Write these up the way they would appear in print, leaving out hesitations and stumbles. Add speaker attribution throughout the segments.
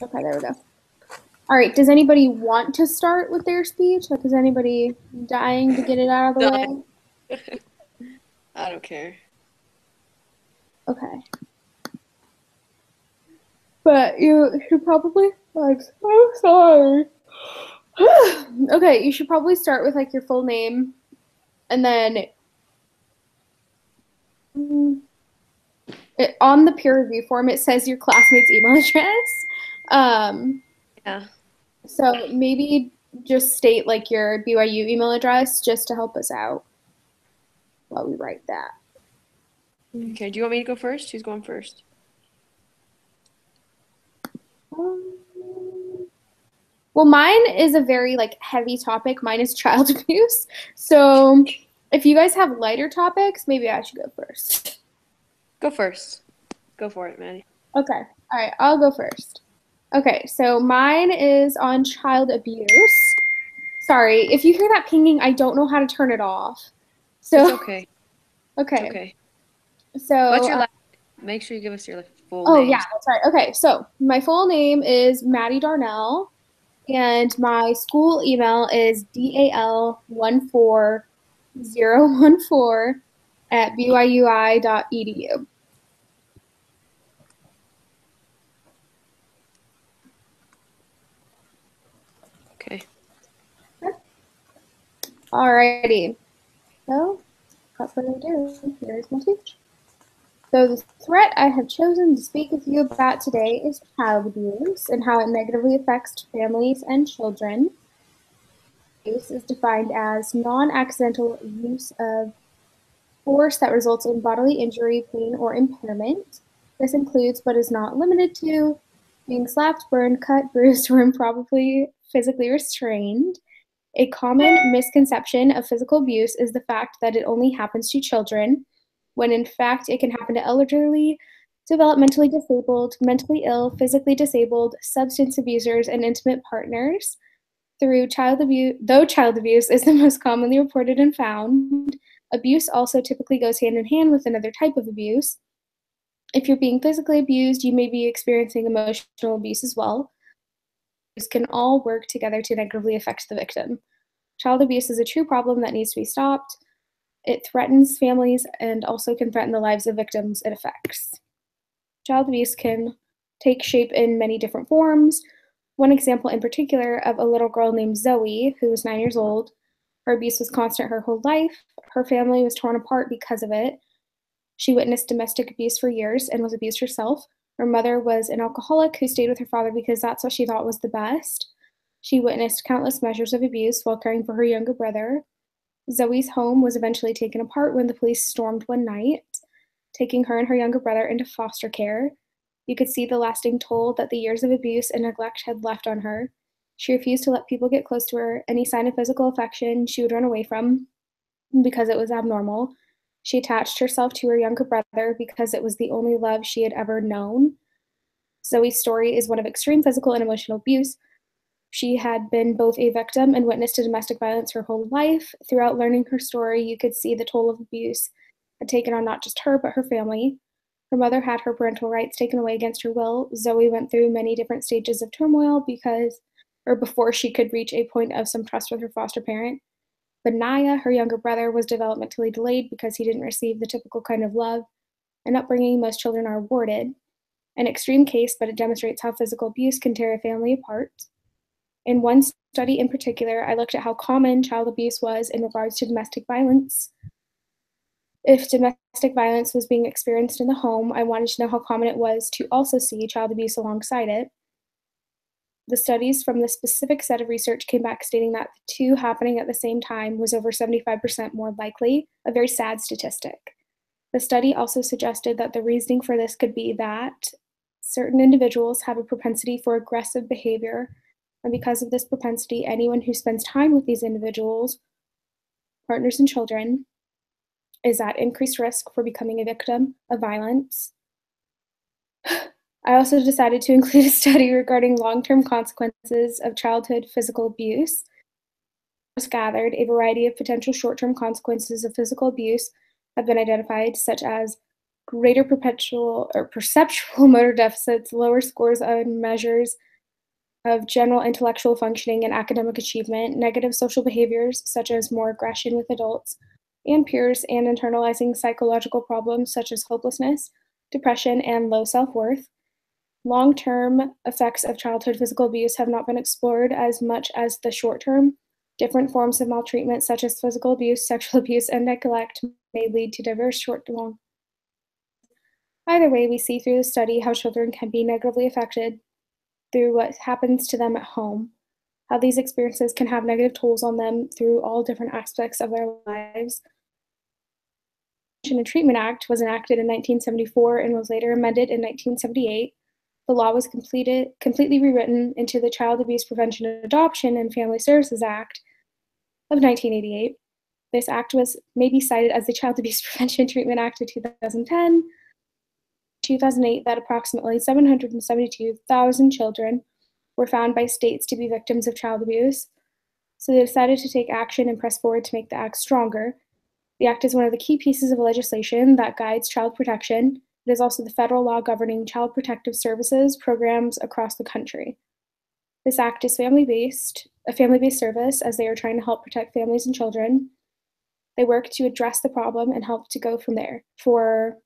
Speaker 1: Okay, there we go. All right, does anybody want to start with their speech? Like, is anybody dying to get it out of the way?
Speaker 2: I don't care.
Speaker 1: Okay. But you should probably, like, I'm sorry. Okay, you should probably start with, like, your full name, and then on the peer review form, it says your classmate's email address.
Speaker 2: Yeah.
Speaker 1: So maybe just state, like, your BYU email address just to help us out while we write that.
Speaker 2: Okay, do you want me to go first? Who's going first?
Speaker 1: Well, mine is a very like heavy topic. Mine is child abuse. So if you guys have lighter topics, maybe I should go first.
Speaker 2: Go first. Go for it, Maddie.
Speaker 1: Okay. All right, I'll go first. Okay, so mine is on child abuse. Sorry, if you hear that pinging, I don't know how to turn it off. So
Speaker 2: It's okay.
Speaker 1: okay.
Speaker 2: It's okay.
Speaker 1: So
Speaker 2: What's your last name? Make sure you give us your full
Speaker 1: oh
Speaker 2: name.
Speaker 1: yeah, that's right. Okay, so my full name is Maddie Darnell, and my school email is dal14014@byui.edu.
Speaker 2: Okay.
Speaker 1: Alrighty. So, without further ado, here's my speech. So the threat I have chosen to speak with you about today is child abuse and how it negatively affects families and children. Abuse is defined as non-accidental use of force that results in bodily injury, pain, or impairment. This includes, but is not limited to, being slapped, burned, cut, bruised, or improperly physically restrained. A common misconception of physical abuse is the fact that it only happens to children, when in fact it can happen to elderly, developmentally disabled, mentally ill, physically disabled, substance abusers, and intimate partners. Though child abuse is the most commonly reported and found, abuse also typically goes hand in hand with another type of abuse. If you're being physically abused, you may be experiencing emotional abuse as well. These can all work together to negatively affect the victim. Child abuse is a true problem that needs to be stopped. It threatens families and also can threaten the lives of victims it affects. Child abuse can take shape in many different forms. One example in particular of a little girl named Zoe, who was 9 years old. Her abuse was constant her whole life. Her family was torn apart because of it. She witnessed domestic abuse for years and was abused herself. Her mother was an alcoholic who stayed with her father because that's what she thought was the best. She witnessed countless measures of abuse while caring for her younger brother. Zoe's home was eventually taken apart when the police stormed one night, taking her and her younger brother into foster care. You could see the lasting toll that the years of abuse and neglect had left on her. She refused to let people get close to her. Any sign of physical affection she would run away from because it was abnormal. She attached herself to her younger brother because it was the only love she had ever known. Zoe's story is one of extreme physical and emotional abuse. She had been both a victim and witness to domestic violence her whole life. Throughout learning her story, you could see the toll of abuse had taken on not just her, but her family. Her mother had her parental rights taken away against her will. Zoe went through many different stages of turmoil before she could reach a point of some trust with her foster parent. Benaiah, her younger brother, was developmentally delayed because he didn't receive the typical kind of love and upbringing most children are awarded. An extreme case, but it demonstrates how physical abuse can tear a family apart. In one study in particular, I looked at how common child abuse was in regards to domestic violence. If domestic violence was being experienced in the home, I wanted to know how common it was to also see child abuse alongside it. The studies from the specific set of research came back stating that the two happening at the same time was over 75% more likely, a very sad statistic. The study also suggested that the reasoning for this could be that certain individuals have a propensity for aggressive behavior, and because of this propensity, anyone who spends time with these individuals, partners and children, is at increased risk for becoming a victim of violence. I also decided to include a study regarding long-term consequences of childhood physical abuse. Was gathered, a variety of potential short-term consequences of physical abuse have been identified, such as greater perceptual motor deficits, lower scores on measures of general intellectual functioning and academic achievement, negative social behaviors such as more aggression with adults and peers, and internalizing psychological problems such as hopelessness, depression, and low self-worth. Long-term effects of childhood physical abuse have not been explored as much as the short-term. Different forms of maltreatment, such as physical abuse, sexual abuse, and neglect, may lead to diverse short to long. Either way, we see through the study how children can be negatively affected through what happens to them at home, how these experiences can have negative tolls on them through all different aspects of their lives. The Prevention and Treatment Act was enacted in 1974 and was later amended in 1978. The law was completely rewritten into the Child Abuse Prevention, Adoption, and Family Services Act of 1988. This act was maybe cited as the Child Abuse Prevention and Treatment Act of 2010. 2008, that approximately 772,000 children were found by states to be victims of child abuse. So they decided to take action and press forward to make the act stronger. The act is one of the key pieces of legislation that guides child protection. It is also the federal law governing child protective services programs across the country. This act is a family-based service, as they are trying to help protect families and children. They work to address the problem and help to go from there. For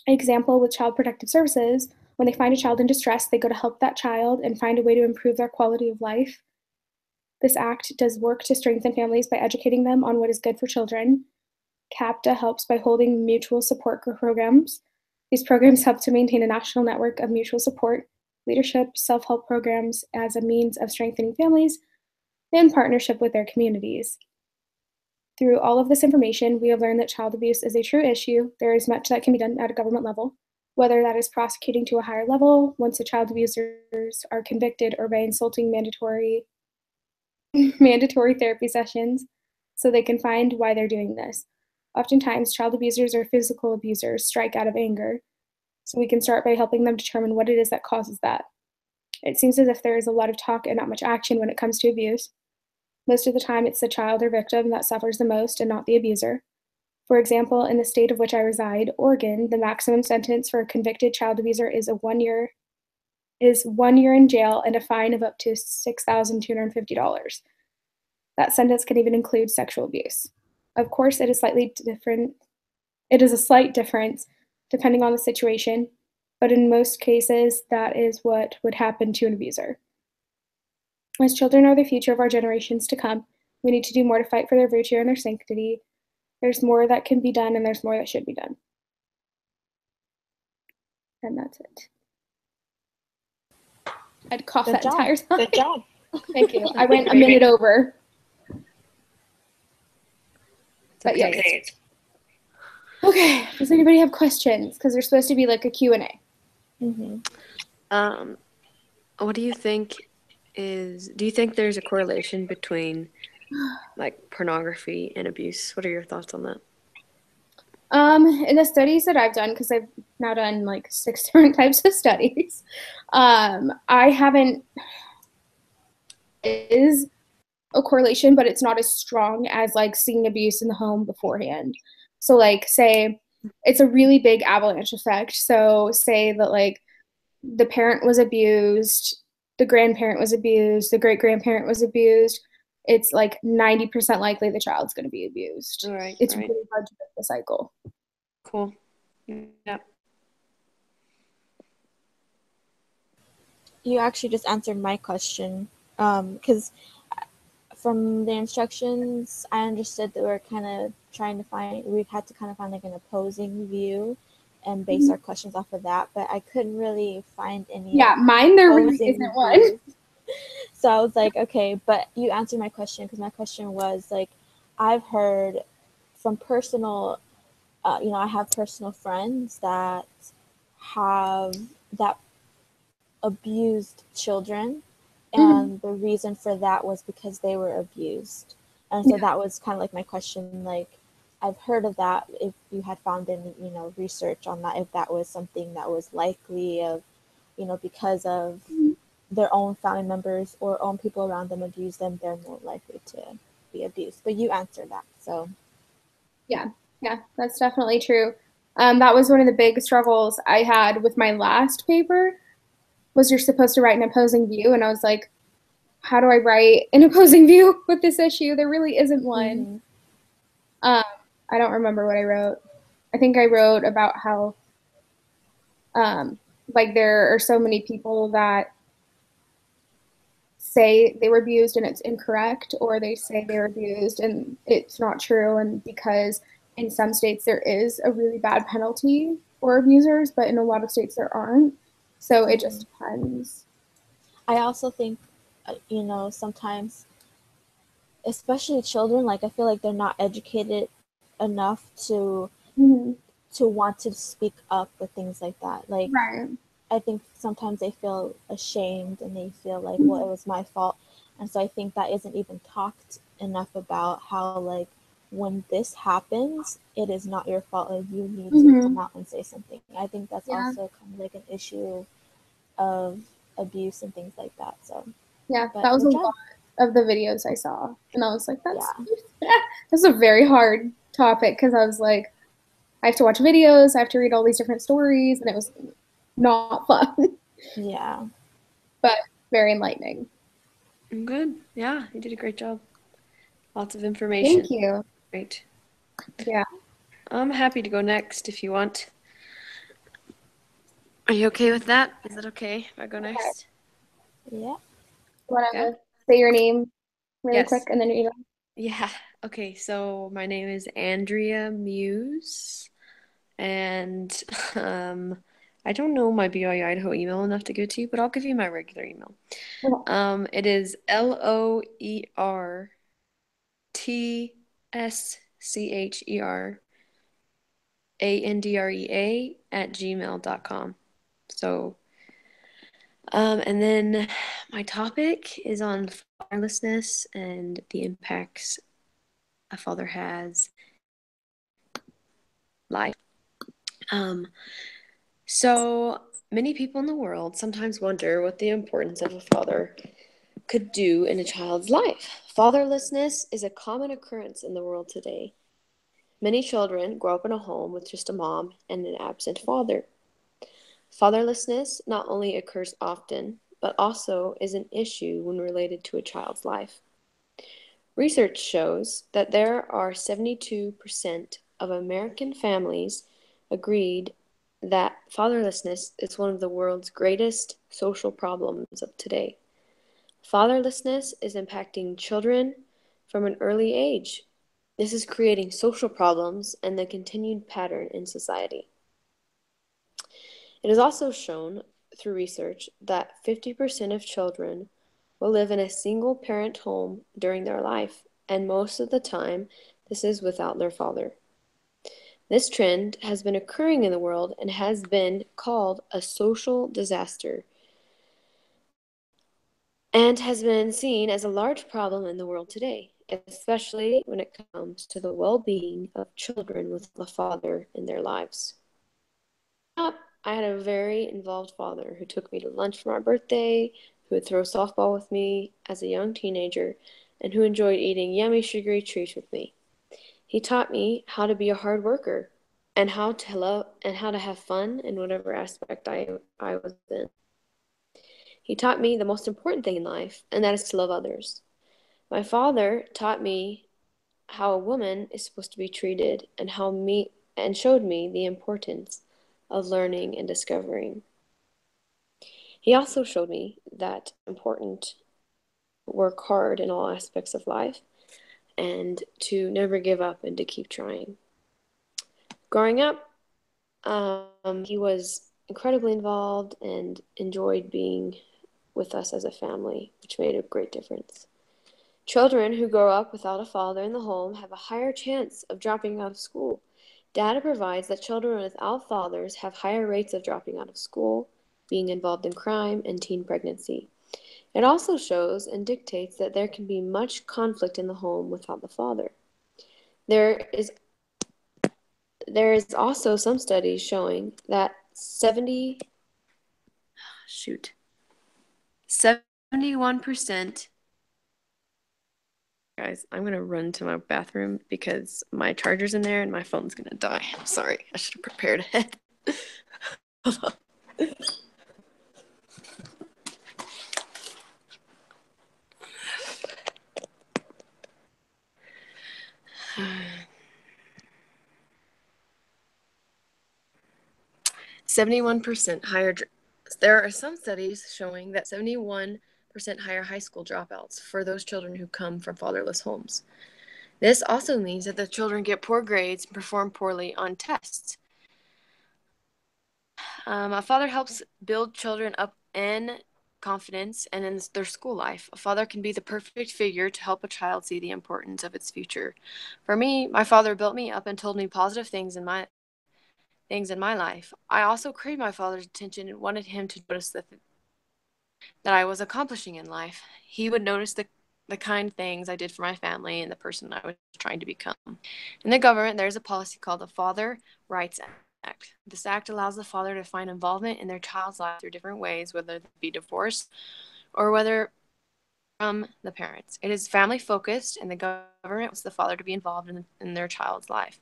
Speaker 1: example, with Child Protective Services, when they find a child in distress, they go to help that child and find a way to improve their quality of life. This act does work to strengthen families by educating them on what is good for children. CAPTA helps by holding mutual support programs. These programs help to maintain a national network of mutual support, leadership, self-help programs as a means of strengthening families in partnership with their communities. Through all of this information, we have learned that child abuse is a true issue. There is much that can be done at a government level, whether that is prosecuting to a higher level once the child abusers are convicted, or by insulting mandatory therapy sessions so they can find why they're doing this. Oftentimes, child abusers or physical abusers strike out of anger, so we can start by helping them determine what it is that causes that. It seems as if there is a lot of talk and not much action when it comes to abuse. Most of the time, it's the child or victim that suffers the most and not the abuser. For example, in the state of which I reside, Oregon, the maximum sentence for a convicted child abuser is 1 year in jail and a fine of up to $6,250. That sentence can even include sexual abuse. Of course, it is a slight difference depending on the situation, but in most cases, that is what would happen to an abuser. As children are the future of our generations to come, we need to do more to fight for their virtue and their sanctity. There's more that can be done, and there's more that should be done. And that's it. I'd cough that entire time.
Speaker 3: Good job.
Speaker 1: Thank you. I went a minute over. But
Speaker 2: okay.
Speaker 1: yes. Okay. Does anybody have questions? Because there's supposed to be like a Q&A.
Speaker 2: What do you think do you think there's a correlation between like pornography and abuse? What are your thoughts on that?
Speaker 1: In the studies that I've done, because I've now done like 6 different types of studies, I haven't, is a correlation, but it's not as strong as like seeing abuse in the home beforehand. So like say it's a really big avalanche effect. So say that like the parent was abused, the grandparent was abused, the great-grandparent was abused. It's like 90% likely the child's going to be abused.
Speaker 2: Right,
Speaker 1: it's
Speaker 2: right.
Speaker 1: really hard to break the cycle.
Speaker 2: Cool. Yeah.
Speaker 3: You actually just answered my question, because from the instructions, I understood that we had to kind of find like an opposing view and base our questions off of that, but I couldn't really find any.
Speaker 1: Yeah, mine there really isn't one.
Speaker 3: So I was like, okay, but you answered my question, because my question was like, I've heard from personal, I have personal friends that abused children, and the reason for that was because they were abused. And so that was kind of like my question, like I've heard of that, if you had found any research on that, if that was something that was likely of because of their own family members or own people around them abuse them, they're more likely to be abused. But you answered that, so
Speaker 1: yeah, that's definitely true. That was one of the big struggles I had with my last paper. was you're supposed to write an opposing view, and I was like, how do I write an opposing view with this issue? There really isn't one. I don't remember what I wrote. I think I wrote about how like there are so many people that say they were abused and it's incorrect, or they say they were abused and it's not true. And because in some states there is a really bad penalty for abusers, but in a lot of states there aren't. So it just depends.
Speaker 3: I also think, sometimes, especially children, like I feel like they're not educated enough to want to speak up with things like that. Like,
Speaker 1: Right.
Speaker 3: I think sometimes they feel ashamed and they feel like, well, it was my fault. And so I think that isn't even talked enough about how, like, when this happens, it is not your fault. Like, you need to come out and say something. I think that's also kind of like an issue of abuse and things like that. So
Speaker 1: yeah, that was a lot of the videos I saw, and I was like, that's a very hard topic, because I was like, I have to watch videos, I have to read all these different stories, and it was not fun.
Speaker 3: Yeah.
Speaker 1: But very enlightening.
Speaker 2: Good. Yeah, you did a great job. Lots of information.
Speaker 1: Thank you.
Speaker 2: Great.
Speaker 1: Yeah.
Speaker 2: I'm happy to go next if you want. Are you okay with that? Is that okay if I go next?
Speaker 3: Yeah.
Speaker 1: Want to say your name really quick,
Speaker 2: Yes.
Speaker 1: and then your email?
Speaker 2: Yeah. Okay, so my name is Andrea Muse, and I don't know my BYU Idaho email enough to give it to you, but I'll give you my regular email. It is LOERTSCHERANDREA@gmail.com. So, and then my topic is on fatherlessness and the impacts a father has life. So many people in the world sometimes wonder what the importance of a father could do in a child's life. Fatherlessness is a common occurrence in the world today. Many children grow up in a home with just a mom and an absent father. Fatherlessness not only occurs often, but also is an issue when related to a child's life. Research shows that there are 72% of American families agreed that fatherlessness is one of the world's greatest social problems of today. Fatherlessness is impacting children from an early age. This is creating social problems and the continued pattern in society. It is also shown through research that 50% of children will live in a single-parent home during their life, and most of the time, this is without their father. This trend has been occurring in the world and has been called a social disaster, and has been seen as a large problem in the world today, especially when it comes to the well-being of children with a father in their lives. I had a very involved father who took me to lunch for my birthday, who would throw softball with me as a young teenager, and who enjoyed eating yummy sugary treats with me. He taught me how to be a hard worker and how to love and how to have fun in whatever aspect I was in. He taught me the most important thing in life, and that is to love others. My father taught me how a woman is supposed to be treated and showed me the importance of learning and discovering. He also showed me that it's important to work hard in all aspects of life and to never give up and to keep trying. Growing up, he was incredibly involved and enjoyed being with us as a family, which made a great difference. Children who grow up without a father in the home have a higher chance of dropping out of school. Data provides that children without fathers have higher rates of dropping out of school, being involved in crime, and teen pregnancy. It also shows and dictates that there can be much conflict in the home without the father. There is also some studies showing that 71%. Guys, I'm going to run to my bathroom because my charger's in there and my phone's going to die. I'm sorry. I should have prepared ahead. Hold on. 71% higher. There are some studies showing that 71% higher high school dropouts for those children who come from fatherless homes. This also means that the children get poor grades and perform poorly on tests. A father helps build children up in confidence and in their school life. A father can be the perfect figure to help a child see the importance of its future. For me, my father built me up and told me positive things in my life. I also craved my father's attention and wanted him to notice that I was accomplishing in life. He would notice the kind things I did for my family and the person I was trying to become. In the government, there's a policy called the Father Rights Act. This act allows the father to find involvement in their child's life through different ways, whether it be divorce or whether from the parents. It is family focused, and the government wants the father to be involved in their child's life.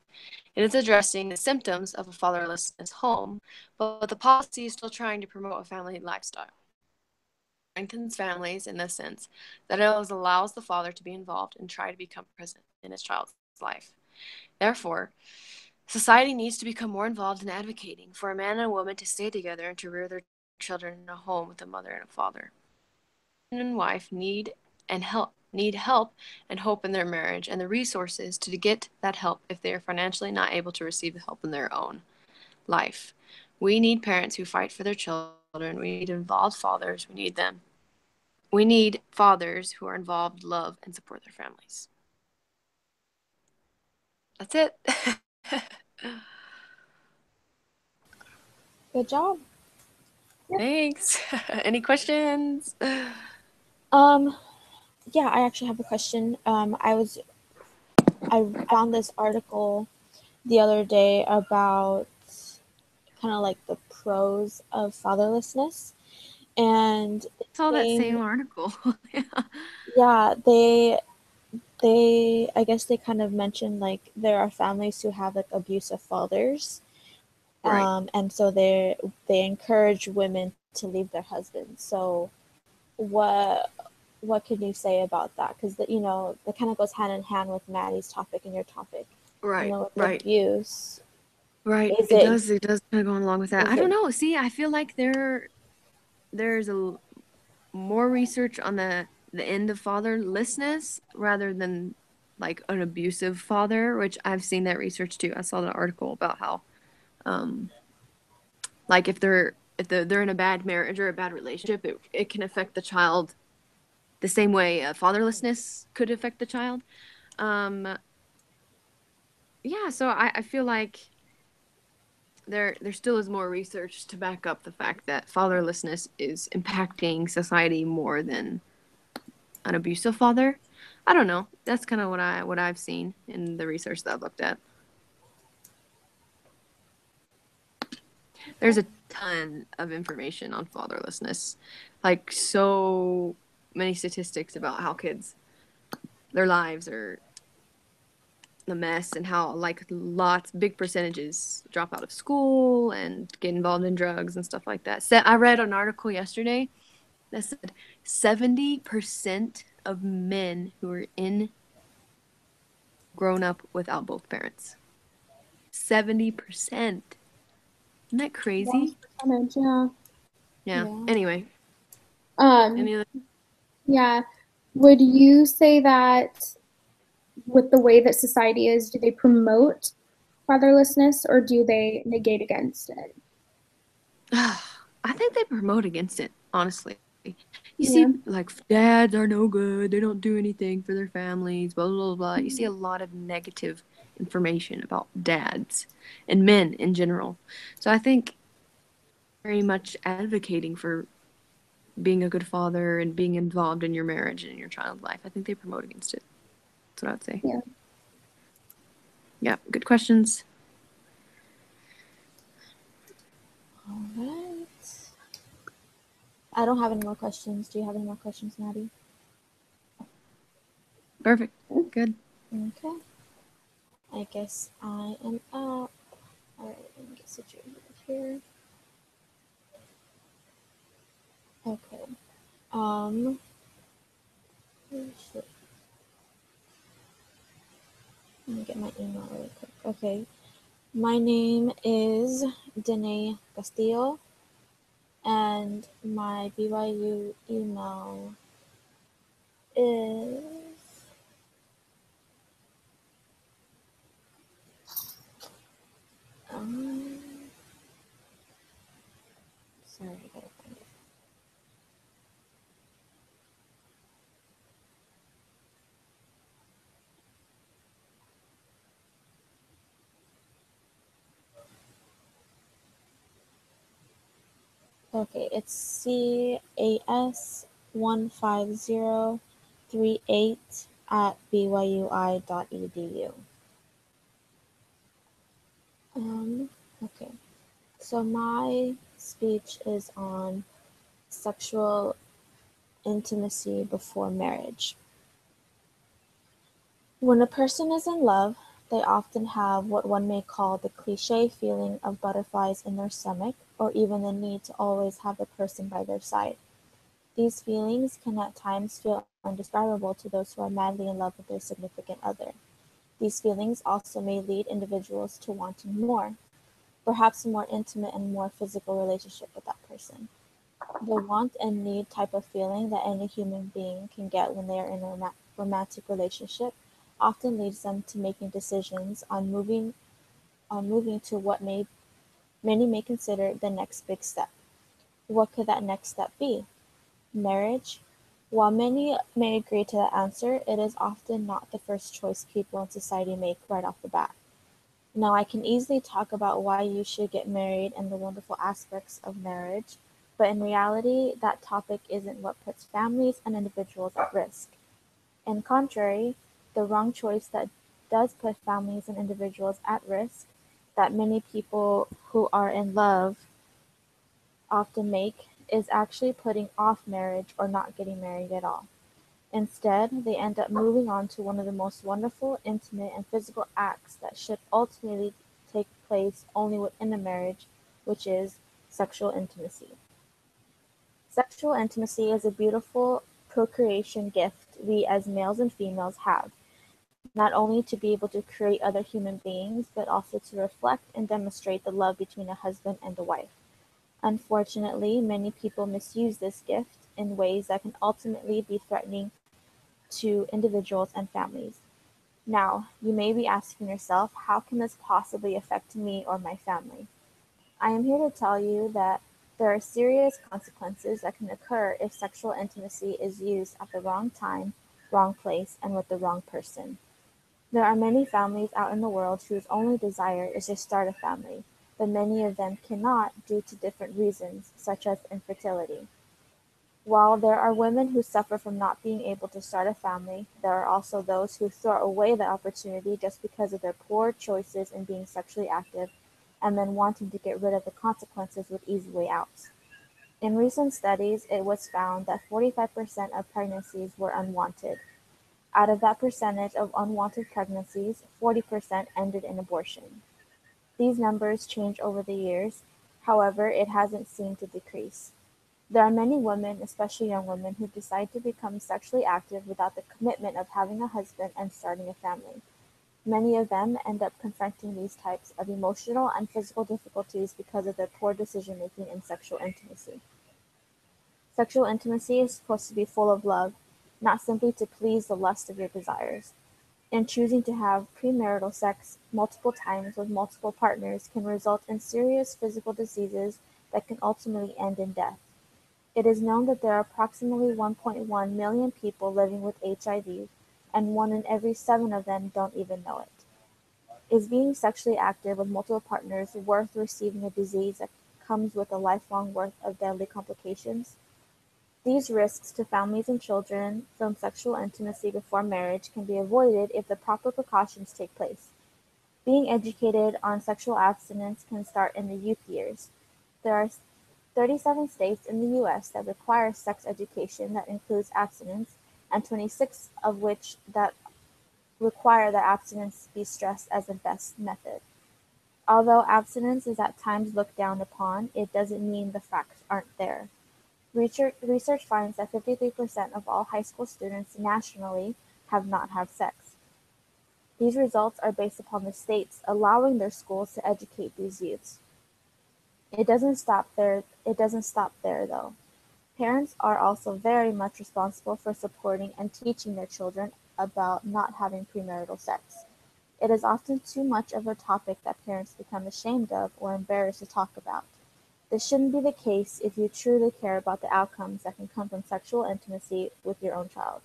Speaker 2: It is addressing the symptoms of a fatherlessness home, but the policy is still trying to promote a family lifestyle. It strengthens families in the sense that it allows the father to be involved and try to become present in his child's life. Therefore, society needs to become more involved in advocating for a man and a woman to stay together and to rear their children in a home with a mother and a father. Husband and wife need help and hope in their marriage and the resources to get that help if they are financially not able to receive the help in their own life. We need parents who fight for their children. We need involved fathers. We need fathers who are involved, love, and support their families. That's it.
Speaker 3: Good job.
Speaker 2: Thanks. Any questions?
Speaker 3: Yeah, I actually have a question. I found this article the other day about kind of like the pros of fatherlessness, and
Speaker 2: I saw that same article.
Speaker 3: yeah, I guess they kind of mentioned like there are families who have like abusive fathers,
Speaker 2: Right.
Speaker 3: and so they encourage women to leave their husbands. So what can you say about that? Because that kind of goes hand in hand with Maddie's topic and your topic.
Speaker 2: Right.
Speaker 3: With
Speaker 2: Right.
Speaker 3: abuse.
Speaker 2: Right.
Speaker 3: Is
Speaker 2: It
Speaker 3: it
Speaker 2: does. It does kind of go along with that.
Speaker 3: is
Speaker 2: I don't
Speaker 3: it
Speaker 2: know. See, I feel like there's more research on the end of fatherlessness rather than like an abusive father, which I've seen that research too. I saw the article about how, like if they're in a bad marriage or a bad relationship, it can affect the child the same way fatherlessness could affect the child. Yeah, so I feel like there still is more research to back up the fact that fatherlessness is impacting society more than an abusive father. I don't know. That's kind of what I've seen in the research that I've looked at. There's a ton of information on fatherlessness, like so many statistics about how kids, their lives are a mess and how like big percentages drop out of school and get involved in drugs and stuff like that. So I read an article yesterday that said 70% of men who are grown up without both parents. 70%. Isn't that crazy?
Speaker 1: Percentage, yeah.
Speaker 2: Yeah.
Speaker 3: Yeah.
Speaker 2: Anyway.
Speaker 1: Um,
Speaker 2: Any other?
Speaker 1: yeah. Would you say that with the way that society is, do they promote fatherlessness or do they negate against it?
Speaker 2: I think they promote against it, honestly. You
Speaker 1: Yeah.
Speaker 2: see, like, dads are no good. They don't do anything for their families, blah, blah, blah. You see a lot of negative information about dads and men in general. So I think very much advocating for being a good father and being involved in your marriage and in your child's life. I think they promote against it. That's what I would say.
Speaker 1: Yeah.
Speaker 2: Yeah, good questions.
Speaker 3: All right. I don't have any more questions. Do you have any more questions, Maddie?
Speaker 2: Perfect. Good.
Speaker 3: Okay. I guess I am up. All right, let me get situated here. Okay. Shit. Let me get my email really quick. Okay. My name is Danae Castillo, and my BYU email is um, sorry, I gotta find it. Okay, it's CAS15038 at byui.edu. Okay, so my speech is on sexual intimacy before marriage. When a person is in love, they often have what one may call the cliché feeling of butterflies in their stomach, or even the need to always have the person by their side. These feelings can at times feel indescribable to those who are madly in love with their significant other. These feelings also may lead individuals to wanting more, perhaps a more intimate and more physical relationship with that person. The want and need type of feeling that any human being can get when they are in a romantic relationship often leads them to making decisions on moving to what many may consider the next big step. What could that next step be? Marriage? While many may agree to that answer, it is often not the first choice people in society make right off the bat. Now, I can easily talk about why you should get married and the wonderful aspects of marriage, but in reality, that topic isn't what puts families and individuals at risk. In contrary, the wrong choice that does put families and individuals at risk, that many people who are in love often make, is actually putting off marriage or not getting married at all. Instead, they end up moving on to one of the most wonderful, intimate, and physical acts that should ultimately take place only within a marriage, which is sexual intimacy. Sexual intimacy is a beautiful procreation gift we as males and females have, not only to be able to create other human beings, but also to reflect and demonstrate the love between a husband and a wife. Unfortunately, many people misuse this gift in ways that can ultimately be threatening to individuals and families. Now, you may be asking yourself, how can this possibly affect me or my family? I am here to tell you that there are serious consequences that can occur if sexual intimacy is used at the wrong time, wrong place, and with the wrong person. There are many families out in the world whose only desire is to start a family, but many of them cannot due to different reasons, such as infertility. While there are women who suffer from not being able to start a family, there are also those who throw away the opportunity just because of their poor choices in being sexually active and then wanting to get rid of the consequences with easy way outs. In recent studies, it was found that 45% of pregnancies were unwanted. Out of that percentage of unwanted pregnancies, 40% ended in abortion. These numbers change over the years, however, it hasn't seemed to decrease. There are many women, especially young women, who decide to become sexually active without the commitment of having a husband and starting a family. Many of them end up confronting these types of emotional and physical difficulties because of their poor decision making in sexual intimacy. Sexual intimacy is supposed to be full of love, not simply to please the lust of your desires. And choosing to have premarital sex multiple times with multiple partners can result in serious physical diseases that can ultimately end in death. It is known that there are approximately 1.1 million people living with HIV, and 1 in every 7 of them don't even know it. Is being sexually active with multiple partners worth receiving a disease that comes with a lifelong worth of deadly complications? These risks to families and children from sexual intimacy before marriage can be avoided if the proper precautions take place. Being educated on sexual abstinence can start in the youth years. There are 37 states in the U.S. that require sex education that includes abstinence, and 26 of which that require that abstinence be stressed as the best method. Although abstinence is at times looked down upon, it doesn't mean the facts aren't there. Research finds that 53% of all high school students nationally have not had sex. These results are based upon the states allowing their schools to educate these youths. It doesn't stop there. It doesn't stop there, though. Parents are also very much responsible for supporting and teaching their children about not having premarital sex. It is often too much of a topic that parents become ashamed of or embarrassed to talk about. This shouldn't be the case if you truly care about the outcomes that can come from sexual intimacy with your own child.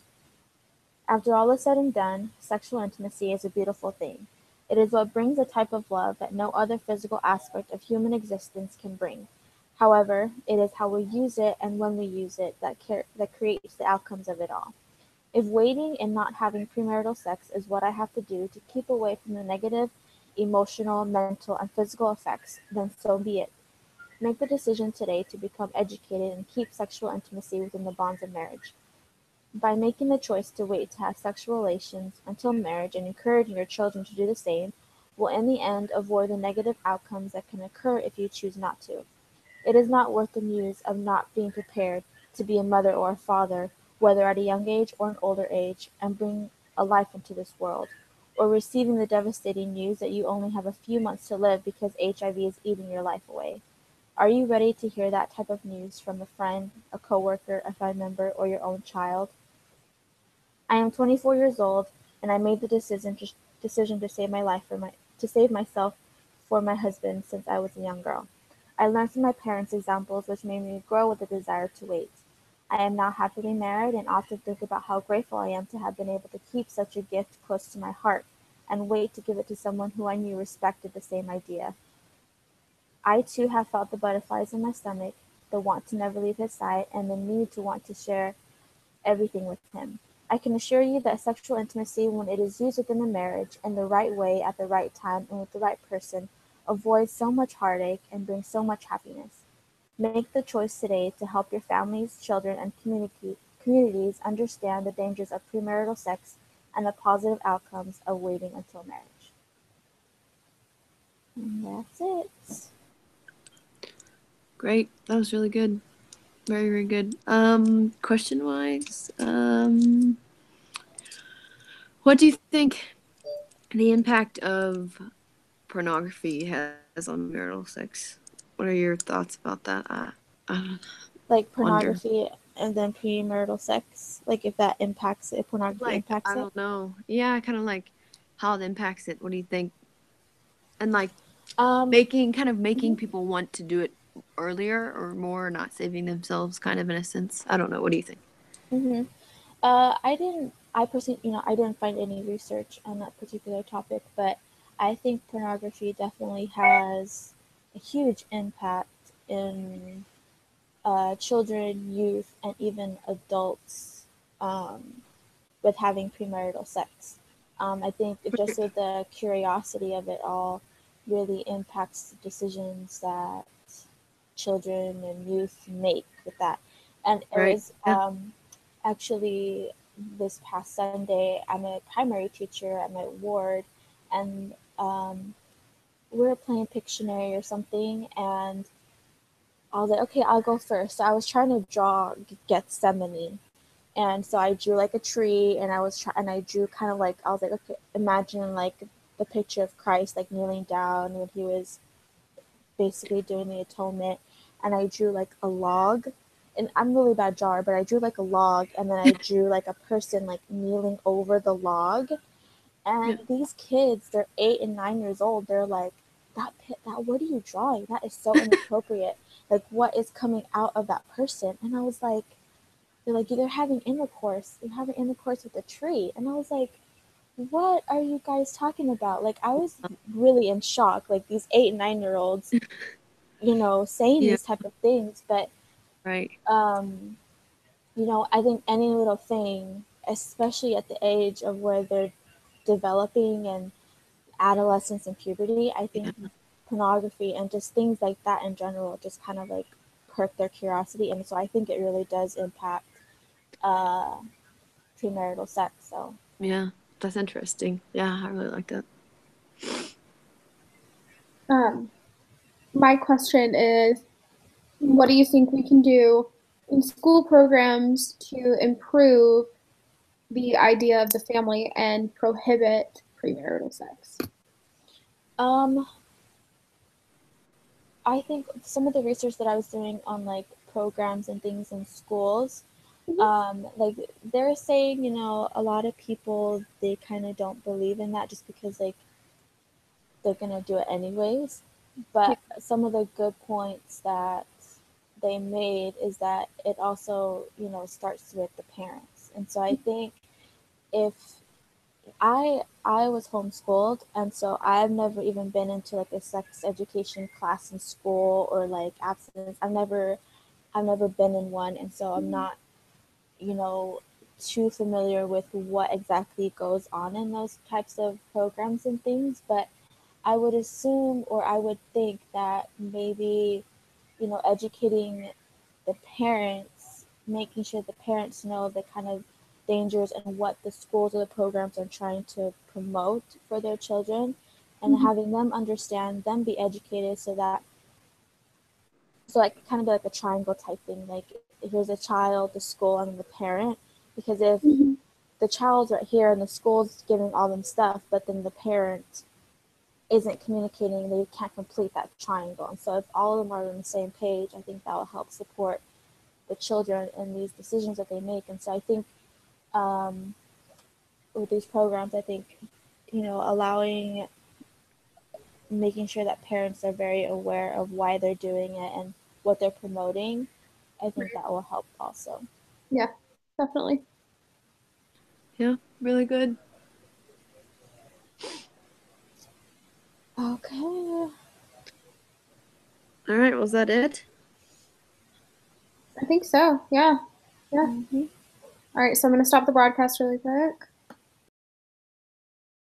Speaker 3: After all is said and done, sexual intimacy is a beautiful thing. It is what brings a type of love that no other physical aspect of human existence can bring. However, it is how we use it and when we use it that creates the outcomes of it all. If waiting and not having premarital sex is what I have to do to keep away from the negative emotional, mental, and physical effects, then so be it. Make the decision today to become educated and keep sexual intimacy within the bonds of marriage. By making the choice to wait to have sexual relations until marriage and encouraging your children to do the same, will in the end avoid the negative outcomes that can occur if you choose not to. It is not worth the news of not being prepared to be a mother or a father, whether at a young age or an older age, and bring a life into this world, or receiving the devastating news that you only have a few months to live because HIV is eating your life away. Are you ready to hear that type of news from a friend, a coworker, a family member, or your own child? I am 24 years old, and I made the decision to save my life to save myself for my husband since I was a young girl. I learned from my parents' examples, which made me grow with a desire to wait. I am now happily married and often think about how grateful I am to have been able to keep such a gift close to my heart and wait to give it to someone who I knew respected the same idea. I too have felt the butterflies in my stomach, the want to never leave his side, and the need to want to share everything with him. I can assure you that sexual intimacy, when it is used within a marriage in the right way at the right time and with the right person, avoids so much heartache and brings so much happiness. Make the choice today to help your families, children, and communities understand the dangers of premarital sex and the positive outcomes of waiting until marriage. And that's it.
Speaker 2: Great. That was really good. Very, very good. Question wise, what do you think the impact of pornography has on marital sex? What are your thoughts about that? I
Speaker 3: Like
Speaker 2: wonder.
Speaker 3: pornography and then premarital sex, like if that impacts it, pornography
Speaker 2: Like,
Speaker 3: impacts
Speaker 2: I
Speaker 3: it.
Speaker 2: don't know. Yeah, kind of like how it impacts it. What do you think? And like
Speaker 3: Um,
Speaker 2: making people want to do it earlier or more, not saving themselves, kind of in a sense. I don't know. What do you think?
Speaker 3: mm-hmm. I personally, I didn't find any research on that particular topic, but I think pornography definitely has a huge impact in children, youth, and even adults um, with having premarital sex. I think just with the curiosity of it all really impacts the decisions that children and youth make with that. And it
Speaker 2: Right.
Speaker 3: was
Speaker 2: Yeah.
Speaker 3: actually this past Sunday, I'm a primary teacher at my ward, and we were playing Pictionary or something, and I was like, okay, I'll go first. So I was trying to draw Gethsemane, and so I drew like a tree, and I drew kind of like I was like, okay, imagine like the picture of Christ like kneeling down when he was basically doing the atonement, and I drew like a log. And I'm a really bad drawer, but I drew like a log, and then I drew like a person like kneeling over the log.
Speaker 2: Yeah.
Speaker 3: And these kids, they're 8 and 9 years old. They're like, that what are you drawing? That is so inappropriate. Like, what is coming out of that person? And I was like, they're like, they're having intercourse. They're having intercourse with a tree. And I was like, what are you guys talking about? Like, I was really in shock. Like, these 8 and 9 year olds, saying
Speaker 2: Yeah.
Speaker 3: these type of things. But,
Speaker 2: Right.
Speaker 3: um, I think any little thing, especially at the age of where they're developing and adolescence and puberty, I think
Speaker 2: Yeah.
Speaker 3: pornography and just things like that in general just kind of like perk their curiosity. And so I think it really does impact uh, premarital sex. So,
Speaker 2: Yeah. That's interesting. Yeah, I really like that.
Speaker 1: Um, my question is, what do you think we can do in school programs to improve the idea of the family and prohibit premarital sex?
Speaker 3: I think some of the research that I was doing on like programs and things in schools, like they're saying, a lot of people, they kind of don't believe in that just because like they're gonna do it anyways. But some of the good points that they made is that it also, starts with the parents. And so I think if I was homeschooled, and so I've never even been into like a sex education class in school or like abstinence. I've never been in one, and so I'm not, too familiar with what exactly goes on in those types of programs and things. But I would assume, or I would think that maybe, educating the parents, making sure the parents know the kind of dangers and what the schools or the programs are trying to promote for their children, and having them understand, them be educated so like kind of like a triangle type thing. Like here's a child, the school, and the parent. Because if the child's right here and the school's giving all them stuff, but then the parent isn't communicating, they can't complete that triangle. And so if all of them are on the same page, I think that will help support the children in these decisions that they make. And so I think with these programs, I think, allowing, making sure that parents are very aware of why they're doing it and what they're promoting, I think that will help also.
Speaker 1: Yeah, definitely.
Speaker 2: Yeah, really good.
Speaker 3: Okay.
Speaker 2: All right, was that it?
Speaker 1: I think so. Yeah. Yeah. All right, so I'm going to stop the broadcast really quick.